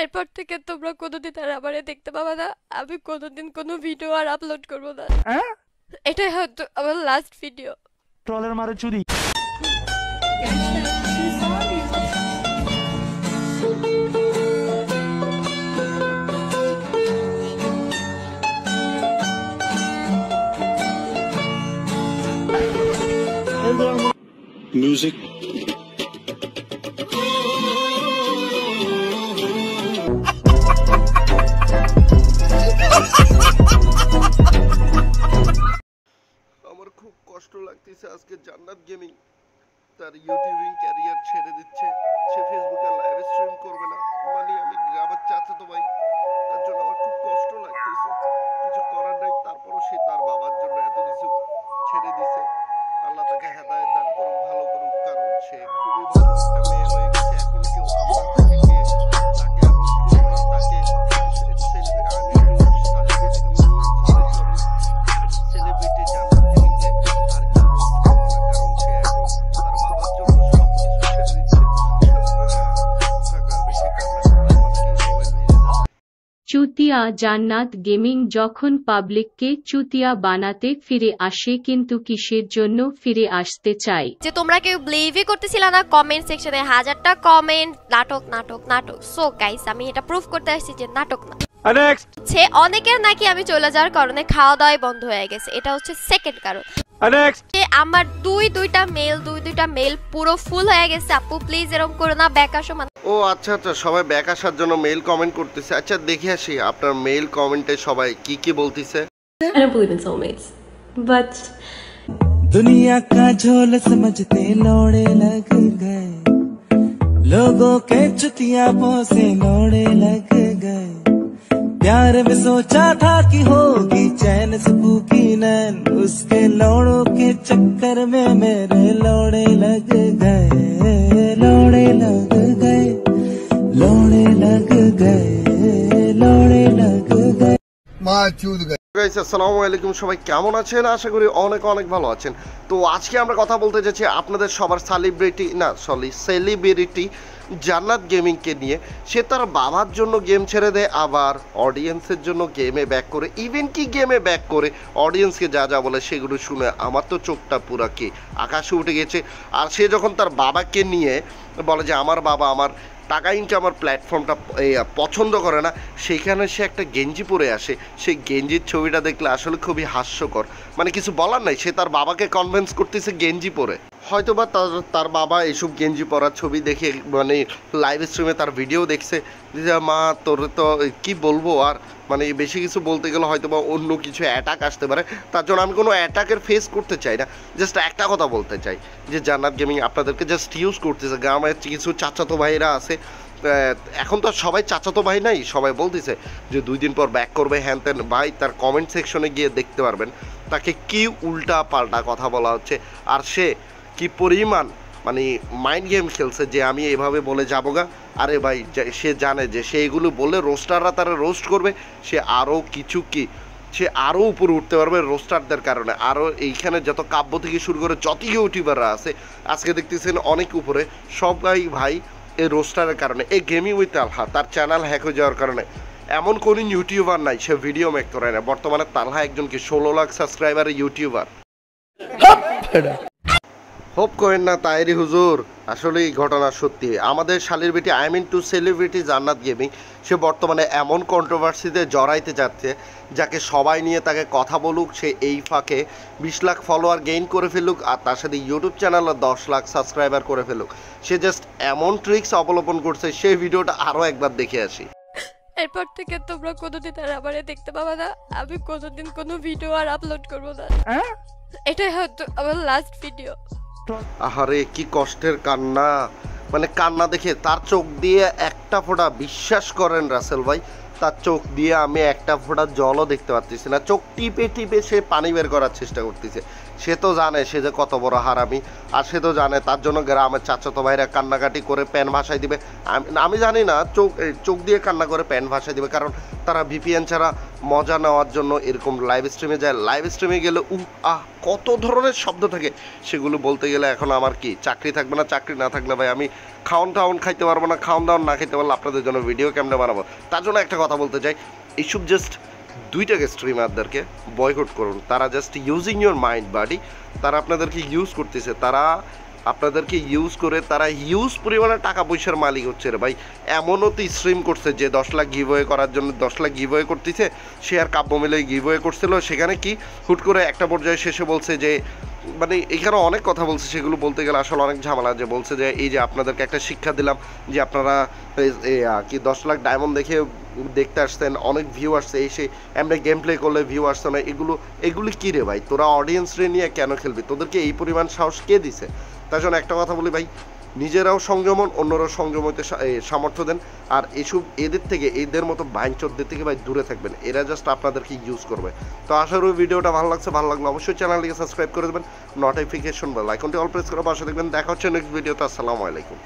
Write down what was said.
এরপর থেকে তোমরা কোনোদিন আর আমারে দেখতে পাবা না। আমি কোনোদিন কোনো ভিডিও আর আপলোড করবো না। এটাই হয়তো আমার লাস্ট ভিডিও। ট্রলার মারে চুরি। Music. আমার খুব কষ্ট লাগতেছে আজকে জান্নাত গেমিং তার ইউটিউবিং ক্যারিয়ার ছেড়ে দিচ্ছে। সে ফেসবুকে লাইভ স্ট্রিম করবে না। মানে আমি আমার চাচাতো ভাই, তার জন্য আমার খুব কষ্ট লাগতেছে। কিছু করার নাই, তারপরও সে তার বাবার জন্য এত কিছু ছেড়ে দিছে। আল্লাহ তাকে হেদায়েত দান করুক, ভালো করুক, কারণ সে খুবই ভালো একটা মেয়ে হয়ে গেছে। এখন কেউ আমরা তাকে গিয়ে তাকে আর রোস্ট করবো না, তাকে সেলিব্রিটি জান্নাত গেমিংকে আর কেউ রোস্ট করবো না, কারণ সে এখন তার বাবার জন্য সব কিছু ছেড়ে দিচ্ছে। চুতিয়া জান্নাত গেমিং যখন পাবলিককে চুতিয়া বানাতে ফিরে আসে, কিন্তু কিসের জন্য ফিরে আসতে চাই? যে তোমরা কেউ বিলিভই করতেছিল না, কমেন্ট সেকশনে হাজারটা কমেন্ট নাটক নাটক নাটক। সো গাইস, আমি এটা প্রুফ করতে আসছি যে নাটক না। নেক্সট, অনেকের নাকি আমি চলে যাওয়ার কারণে খাওয়া দাওয়াই বন্ধ হয়ে গেছে। এটা হচ্ছে সেকেন্ড কারণ। আমার দুইটা মেল পুরো ফুল হয়ে গেছে। আপু প্লিজ এরকম করো না, ব্যাক আসো। ও আচ্ছা আচ্ছা, সবাই ব্যাক আসার জন্য মেল কমেন্ট করতেছে। আচ্ছা দেখে আসি আপনার মেল কমেন্টে সবাই কি কি বলতেছে। I don't believe in soulmates, but दुनिया का झोल समझते लौड़े लग गए, लोगों के चुतियापों से लौड़े लग गए, प्यार में सोचा था कि होगी चैन सुकून की नैन, उसके लौड़ों के चक्कर में मेरे लौड़े लग गए, लौड़े लग गए, लौड़े लग गए, लौड़े लग गए। माँ चूद गए। গাইস আসসালামু আলাইকুম, সবাই কেমন আছেন? আশা করি অনেক অনেক ভালো আছেন। তো আজকে আমরা কথা বলতে যাচ্ছি আপনাদের সবার সেলিব্রিটি জান্নাত গেমিংকে নিয়ে। সে তার বাবার জন্য গেম ছেড়ে দেয়, আবার অডিয়েন্সের জন্য গেমে ব্যাক করে। ইভেন কি গেমে ব্যাক করে অডিয়েন্সকে যা যা বলে সেগুলো শুনে আমার তো চোখটা পুরা কি আকাশে উঠে গেছে। আর সে যখন তার বাবাকে নিয়ে বলে যে আমার বাবা আমার টাকা ইনকামের প্ল্যাটফর্মটা পছন্দ করে না, সেইখানে সে একটা গেঞ্জি পরে আসে। সেই গেঞ্জির ছবিটা দেখলে আসলে খুবই হাস্যকর। মানে কিছু বলার নাই, সে তার বাবাকে কনভিন্স করতেছে গেঞ্জি পরে। হয়তোবা তার বাবা এইসব গেঞ্জি পরার ছবি দেখে মানে লাইভ স্ট্রিমে তার ভিডিও দেখছে যে মা তোর তো কি বলবো, আর মানে বেশি কিছু বলতে গেলে হয়তোবা অন্য কিছু অ্যাটাক আসতে পারে। তার জন্য আমি কোনো অ্যাটাকের ফেস করতে চাই না, জাস্ট একটা কথা বলতে চাই যে জান্নাত গেমিং আপনাদেরকে জাস্ট ইউজ করতেছে। গ্রামের কিছু চাচাতো ভাইরা আছে, এখন তো সবাই চাচাতো ভাই নাই, সবাই বলতেছে যে 2 দিন পর ব্যাক করবে হ্যান ত্যান। ভাই তার কমেন্ট সেকশনে গিয়ে দেখতে পারবেন তাকে কি উল্টা পাল্টা কথা বলা হচ্ছে, আর সে কি পরিমাণ মানে মাইন্ড গেম খেলছে যে আমি এভাবে বলে যাবো গা। আরে ভাই সে জানে যে সে এগুলো বললে রোস্টাররা তারা রোস্ট করবে, সে আরও কিছু সে আরও উপরে উঠতে পারবে রোস্টারদের কারণে। আরও এইখানে যত কাব্য থেকে শুরু করে যত ইউটিউবাররা আছে আজকে দেখতেছেন অনেক উপরে, সবাই ভাই এই রোস্টারের কারণে। এই গেমিং উইথ তালহা তার চ্যানেল হ্যাক হয়ে যাওয়ার কারণে এমন কোনো ইউটিউবার নাই সে ভিডিও মেক করে না। বর্তমানে তালহা একজনকে 16 লাখ সাবস্ক্রাইবারের ইউটিউবার। হোপ করেন না তাইরি হুজুর, আসলে এই ঘটনা সত্যি। আমাদের শালির বেটি সেলিব্রিটি জান্নাত গেমিং সে বর্তমানে এমন কন্ট্রোভার্সিতে জড়াইতে যাচ্ছে যাকে সবাই নিয়ে তাকে কথা বলুক, সে এই ফাঁকে 20 লাখ ফলোয়ার গেইন করে ফেলুক, আর তার সাথে ইউটিউব চ্যানেলে 10 লাখ সাবস্ক্রাইবার করে ফেলুক। সে জাস্ট এমন ট্রিক্স অবলম্বন করছে, সেই ভিডিওটা আরও একবার দেখে আসি। এরপর থেকে তোমরা কোনোদিন আর আমারে দেখতে পাবা না। আমি কোনোদিন কোনো ভিডিও আর আপলোড করবো না। এটাই হয়তো আমার লাস্ট ভিডিও। আহারে কি কষ্টের কান্না, মানে কান্না দেখে তার চোখ দিয়ে একটা ফোঁটা, বিশ্বাস করেন রাসেল ভাই, তার চোখ দিয়ে আমি একটা ফোঁটা জলও দেখতে পাচ্ছি না। চোখ টিপে টিপে সে পানি বের করার চেষ্টা করতেছে, সে তো জানে সে যে কত বড় হারামি, আর সে তো জানে তার জন্য গ্রামের চাচাতো ভাইরা কান্নাকাটি করে প্যান ভাসায় দিবে। আমি জানি না, চোখ দিয়ে কান্না করে প্যান ভাসায় দিবে, কারণ তারা ভিপিএন ছাড়া মজা নেওয়ার জন্য এরকম লাইভ স্ট্রিমে যায়। লাইভ স্ট্রিমে গেলে কত ধরনের শব্দ থাকে, সেগুলো বলতে গেলে এখন আমার কি চাকরি থাকবে না? চাকরি না থাকলে ভাই আমি খাওন টাউন খাইতে পারবো না, খাওন দাওয়ান না খাইতে পারলে আপনাদের জন্য ভিডিও কেমনে বানাবো? তার জন্য একটা কথা বলতে চাই, এইসব জাস্ট দুইটাকে স্ট্রিমারদেরকে বয়কট করুন। তারা জাস্ট ইউজিং ইউর মাইন্ড বাডি, তারা আপনাদেরকে ইউজ করতেছে, তারা আপনাদেরকে ইউজ করে তারা হিউজ পরিমাণে টাকা পয়সার মালিক হচ্ছে রে ভাই। এমনও তো স্ট্রিম করছে যে 10 লাখ গিভওয়ে করার জন্য 10 লাখ গিভওয়ে করতেছে, সে আর কাব্য মিলে গিভওয়ে করছিল, সেখানে কি হুট করে একটা পর্যায়ে শেষে বলছে যে মানে এখানে অনেক কথা বলছে, সেগুলো বলতে গেলে আসলে অনেক ঝামেলা। যে বলছে যে এই যে আপনাদেরকে একটা শিক্ষা দিলাম যে আপনারা কি 10 লাখ ডায়মন্ড দেখতে আসছেন, অনেক ভিউ আসছে, এই সেই এমনি গেম প্লে করলে ভিউ আসছে না, এগুলি কী রে ভাই? তোরা অডিয়েন্সরে নিয়ে কেন খেলবি? তোদেরকে এই পরিমাণ সাহস কে দিছে? তার জন্য একটা কথা বলি ভাই, নিজেরাও সংযমন, অন্যরাও সংযম হইতে সামর্থ্য দেন। আর এদের মতো বাইনচোদদের থেকে ভাই দূরে থাকবেন, এরা জাস্ট আপনাদেরকে ইউজ করবে। তো আশা করি ভিডিওটা ভালো লাগলে অবশ্যই চ্যানেলটিকে সাবস্ক্রাইব করে দেবেন, নোটিফিকেশন বেল আইকনটি অল প্রেস করে পাশে দেখবেন। দেখা হচ্ছে নেক্সট ভিডিওতে। আসসালামু আলাইকুম।